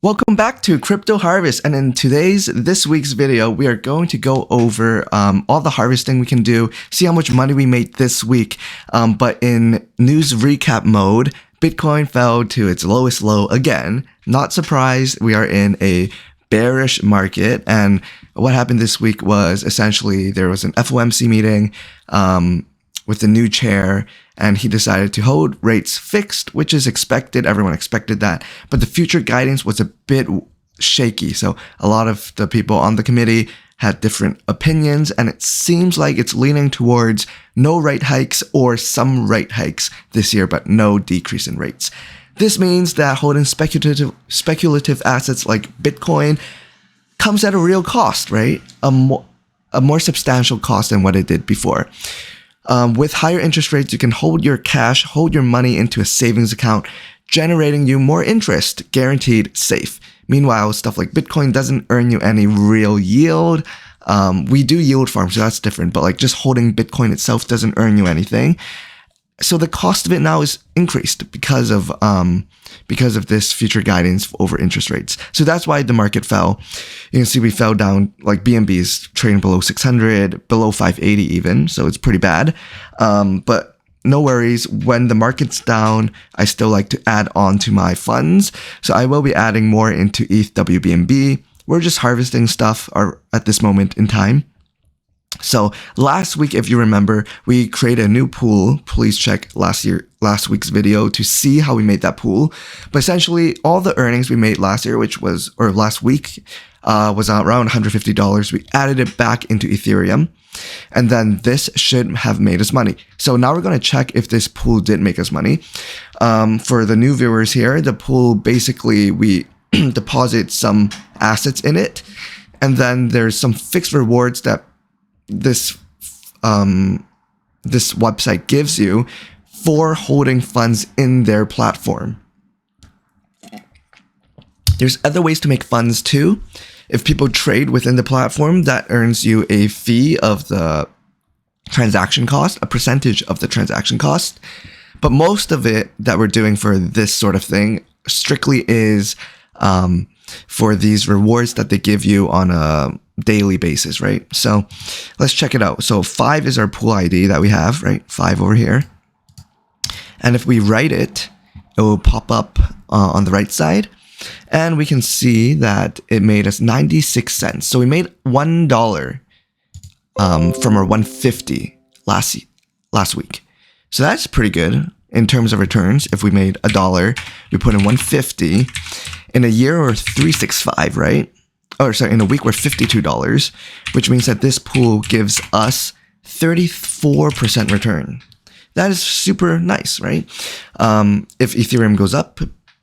Welcome back to Crypto Harvest, and in this week's video, we are going to go over all the harvesting we can do, see how much money we made this week. But in news recap mode, Bitcoin fell to its lowest low again. Not surprised, we are in a bearish market, and what happened this week was essentially there was an FOMC meeting with the new chair, and he decided to hold rates fixed, which is expected. Everyone expected that. But the future guidance was a bit shaky. So a lot of the people on the committee had different opinions, and it seems like it's leaning towards no rate hikes or some rate hikes this year, but no decrease in rates. This means that holding speculative assets like Bitcoin comes at a real cost, right? A more substantial cost than what it did before. With higher interest rates, you can hold your cash, hold your money into a savings account, generating you more interest, guaranteed safe. Meanwhile, stuff like Bitcoin doesn't earn you any real yield. We do yield farm, so that's different, but like just holding Bitcoin itself doesn't earn you anything. So the cost of it now is increased because of this future guidance over interest rates. So that's why the market fell. You can see we fell down, like BNB is trading below 600, below 580 even. So it's pretty bad. But no worries. When the market's down, I still like to add on to my funds. So I will be adding more into ETH WBNB. We're just harvesting stuff at this moment in time. So last week, if you remember, we created a new pool. Please check last week's video to see how we made that pool. But essentially, all the earnings we made last week was around $150. We added it back into Ethereum, and then this should have made us money. So now we're going to check if this pool did make us money. For the new viewers here, the pool basically we deposit some assets in it, and then there's some fixed rewards that this website gives you for holding funds in their platform. There's other ways to make funds too. If people trade within the platform, that earns you a fee of the transaction cost, a percentage of the transaction cost. But most of it that we're doing for this sort of thing strictly is for these rewards that they give you on a daily basis, right? So let's check it out. So 5 is our pool ID that we have, right? 5 over here. And if we write it, it will pop up on the right side. And we can see that it made us 96 cents. So we made $1 from our 150 last week. So that's pretty good in terms of returns. If we made $1, we put in 150. In a year, or 365, right? Or sorry, in a week, we're $52, which means that this pool gives us 34% return. That is super nice, right? If Ethereum goes up,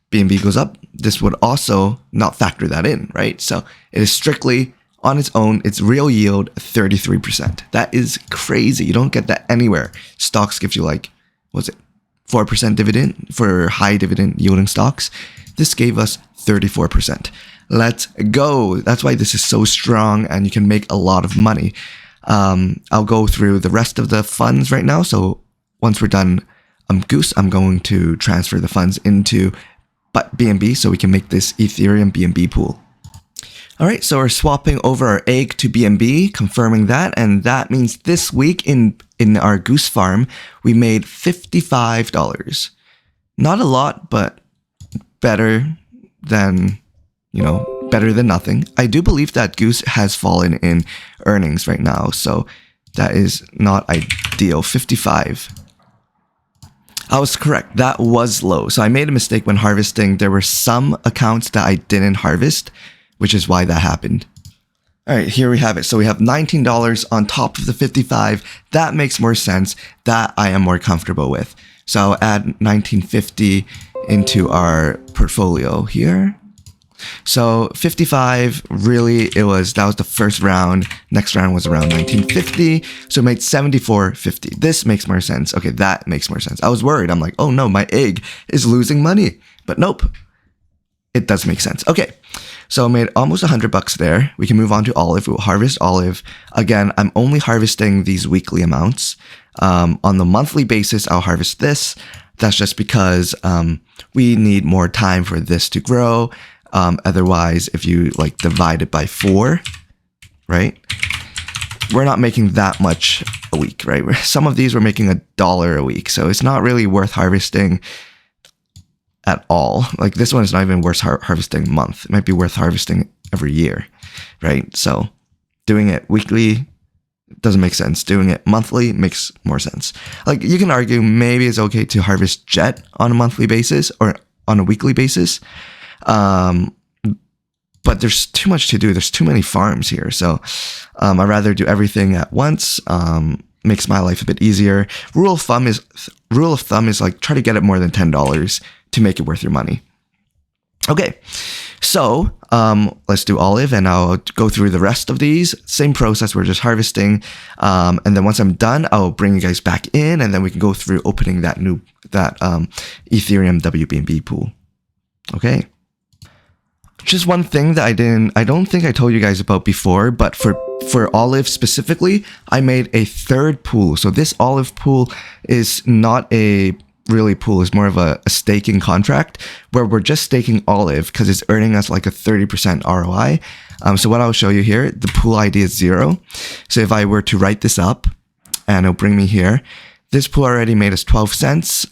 BNB goes up, this would also not factor that in, right? So it is strictly on its own, its real yield, 33%. That is crazy. You don't get that anywhere. Stocks give you like, what's it, 4% dividend for high dividend yielding stocks. This gave us 34%. Let's go. That's why this is so strong and you can make a lot of money. I'll go through the rest of the funds right now. So once we're done Goose, I'm going to transfer the funds into BNB so we can make this Ethereum BNB pool. All right, so we're swapping over our egg to BNB, confirming that. And that means this week in our Goose farm, we made $55. Not a lot, but better than nothing. I do believe that Goose has fallen in earnings right now, so that is not ideal. 55. I was correct. That was low. So I made a mistake when harvesting. There were some accounts that I didn't harvest, which is why that happened. All right, here we have it. So we have $19 on top of the 55. That makes more sense. That I am more comfortable with. So I'll add 1950 into our portfolio here. So 55, really, that was the first round. Next round was around 1950. So it made 74.50. This makes more sense. Okay, that makes more sense. I was worried. I'm like, oh no, my egg is losing money. But nope, it does make sense. Okay, so I made almost $100 there. We can move on to Olive. We'll harvest Olive. Again, I'm only harvesting these weekly amounts. On the monthly basis, I'll harvest this. That's just because we need more time for this to grow. Otherwise, if you like divide it by 4, right? We're not making that much a week, right? Some of these we're making $1 a week. So it's not really worth harvesting at all. Like this one is not even worth harvesting a month. It might be worth harvesting every year, right? So doing it weekly doesn't make sense. Doing it monthly makes more sense. Like you can argue maybe it's okay to harvest Jet on a monthly basis or on a weekly basis. But there's too much to do. There's too many farms here. So I'd rather do everything at once. Makes my life a bit easier. Rule of thumb is like try to get it more than $10 to make it worth your money. Okay, so let's do olive, and I'll go through the rest of these. Same process. We're just harvesting, and then once I'm done, I'll bring you guys back in, and then we can go through opening that Ethereum WBNB pool. Okay. Just one thing that I don't think I told you guys about before, but for olive specifically, I made a third pool. So this olive pool is not a really pool, it's more of a staking contract where we're just staking olive because it's earning us like a 30% ROI. So what I'll show you here, the pool ID is 0. So if I were to write this up and it'll bring me here, this pool already made us 12 cents.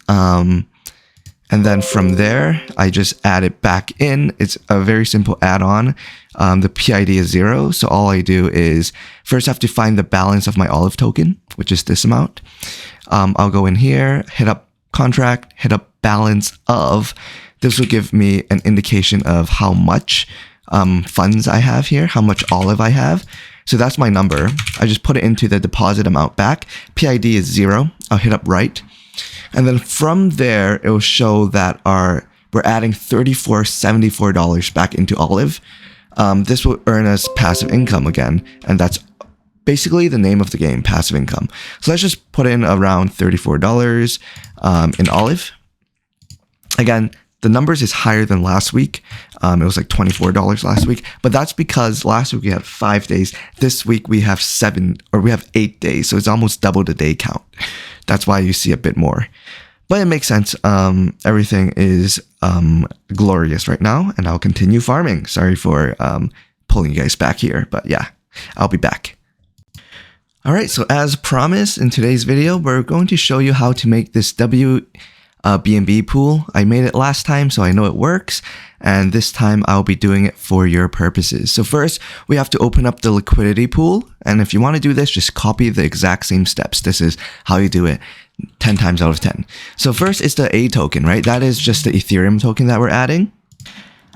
And then from there, I just add it back in. It's a very simple add-on. The PID is 0. So all I do is first have to find the balance of my olive token, which is this amount. I'll go in here, hit up contract, hit up balance of. This will give me an indication of how much funds I have here, how much olive I have. So that's my number. I just put it into the deposit amount back. PID is 0. I'll hit up write. And then from there, it will show that we're adding $34.74 back into olive. This will earn us passive income again. And that's basically the name of the game, passive income. So let's just put in around $34 in olive. Again, the numbers is higher than last week. It was like $24 last week, but that's because last week we had 5 days. This week we have 8 days. So it's almost double the day count. That's why you see a bit more, but it makes sense. Everything is glorious right now, and I'll continue farming. Sorry for pulling you guys back here, but yeah, I'll be back. All right, so as promised in today's video, we're going to show you how to make this BNB pool. I made it last time, so I know it works, and this time I'll be doing it for your purposes. So first, we have to open up the liquidity pool, and if you want to do this, just copy the exact same steps. This is how you do it 10 times out of 10. So first is the A token, right? That is just the Ethereum token that we're adding.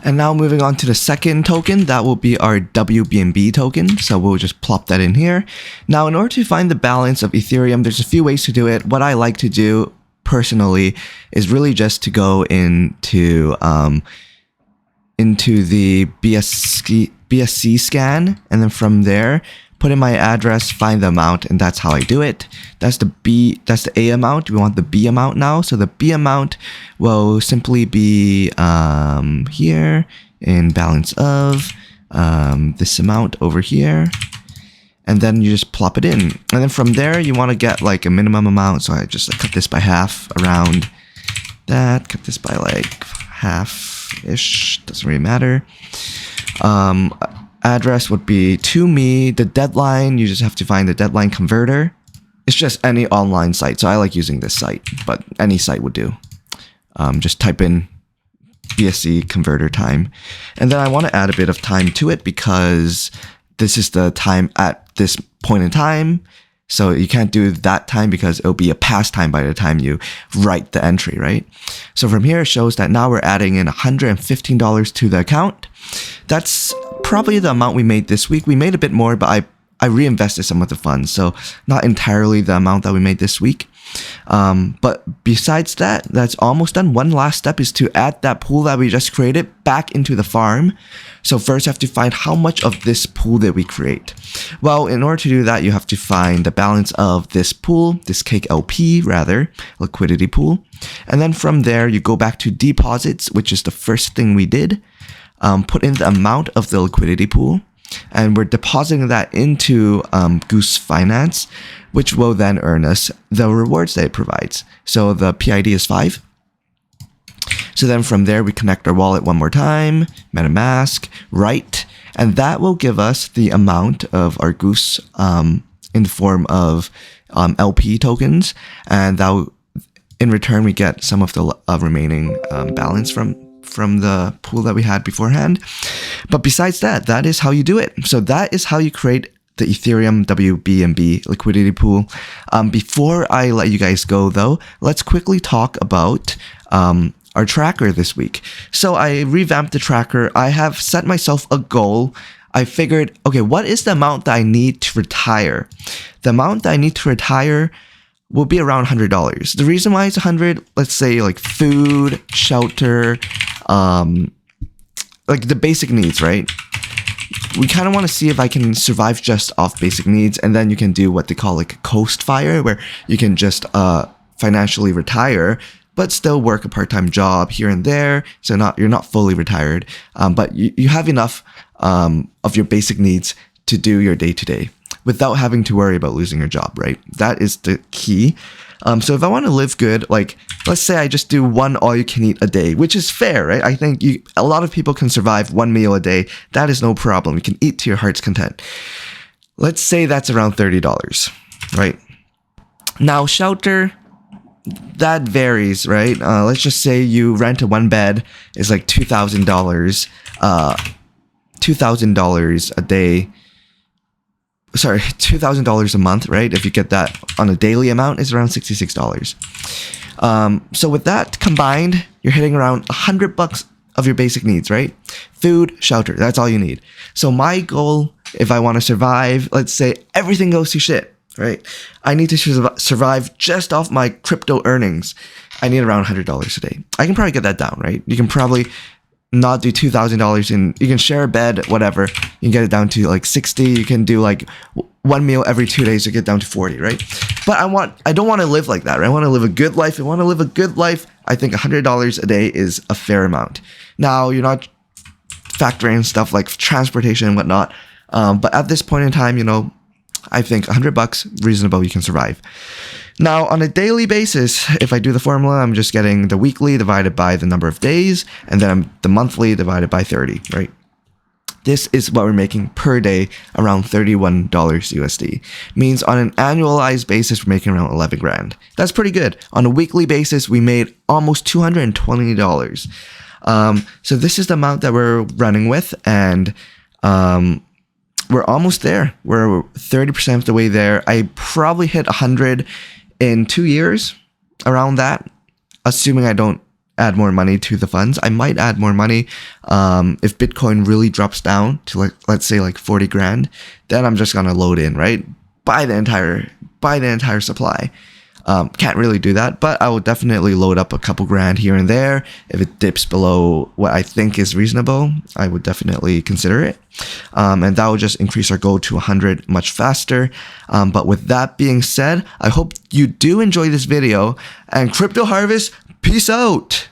And now moving on to the second token, that will be our WBNB token. So we'll just plop that in here. Now, in order to find the balance of Ethereum, there's a few ways to do it. What I like to do personally is really just to go into the BSC scan, and then from there put in my address, find the amount, and that's how I do it. That's the A amount. We want the B amount now. So the B amount will simply be here in balance of this amount over here. And then you just plop it in. And then from there, you want to get like a minimum amount. So I just cut this by half around that. Cut this by like half-ish. Doesn't really matter. Address would be to me. The deadline, you just have to find the deadline converter. It's just any online site. So I like using this site, but any site would do. Just type in BSC converter time. And then I want to add a bit of time to it because this is the time at this point in time. So you can't do that time because it'll be a past time by the time you write the entry, right? So from here, it shows that now we're adding in $115 to the account. That's probably the amount we made this week. We made a bit more, but I reinvested some of the funds. So not entirely the amount that we made this week. But besides that, that's almost done. One last step is to add that pool that we just created back into the farm. So first you have to find how much of this pool did we create. Well, in order to do that, you have to find the balance of this pool, this cake LP rather, liquidity pool. And then from there, you go back to deposits, which is the first thing we did. Put in the amount of the liquidity pool, and we're depositing that into Goose Finance, which will then earn us the rewards that it provides. So the PID is 5. So then from there, we connect our wallet one more time, MetaMask, right? And that will give us the amount of our Goose in the form of LP tokens. And that will, in return, we get some of the remaining balance from the pool that we had beforehand. But besides that, that is how you do it. So that is how you create the Ethereum WBNB liquidity pool. Before I let you guys go though, let's quickly talk about our tracker this week. So I revamped the tracker. I have set myself a goal. I figured, okay, what is the amount that I need to retire? The amount that I need to retire will be around $100. The reason why it's 100, let's say like food, shelter, like the basic needs, right? We kind of want to see if I can survive just off basic needs, and then you can do what they call like a coast fire, where you can just financially retire, but still work a part-time job here and there. So you're not fully retired, but you have enough of your basic needs to do your day-to-day without having to worry about losing your job, right? That is the key. So if I want to live good, like let's say I just do one all-you-can-eat a day, which is fair, right? I think a lot of people can survive one meal a day. That is no problem. You can eat to your heart's content. Let's say that's around $30, right? Now shelter, that varies, right? Let's just say you rent a one bed is like $2,000, $2,000 a day. Sorry, $2,000 a month, right? If you get that on a daily amount, is around $66. So with that combined, you're hitting around $100 of your basic needs, right? Food, shelter, that's all you need. So my goal, if I want to survive, let's say everything goes to shit, right? I need to survive just off my crypto earnings. I need around $100 a day. I can probably get that down, right? You can probably not do $2,000 in, you can share a bed, whatever. You can get it down to like 60. You can do like one meal every 2 days to get down to 40, right? But I don't want to live like that, right? I want to live a good life. I think $100 a day is a fair amount. Now, you're not factoring stuff like transportation and whatnot. But at this point in time, you know, I think $100 reasonable, you can survive. Now, on a daily basis, if I do the formula, I'm just getting the weekly divided by the number of days, and then the monthly divided by 30, right? This is what we're making per day, around $31 USD. Means on an annualized basis, we're making around 11 grand. That's pretty good. On a weekly basis, we made almost $220. So this is the amount that we're running with, and we're almost there. We're 30% of the way there. I probably hit 100 in 2 years, around that, assuming I don't add more money to the funds. I might add more money if Bitcoin really drops down to like, let's say like 40 grand, then I'm just gonna load in, right? Buy the entire supply. Can't really do that, but I will definitely load up a couple grand here and there. If it dips below what I think is reasonable, I would definitely consider it. And that will just increase our goal to 100 much faster. But with that being said, I hope you do enjoy this video, and Crypto Harvest, peace out.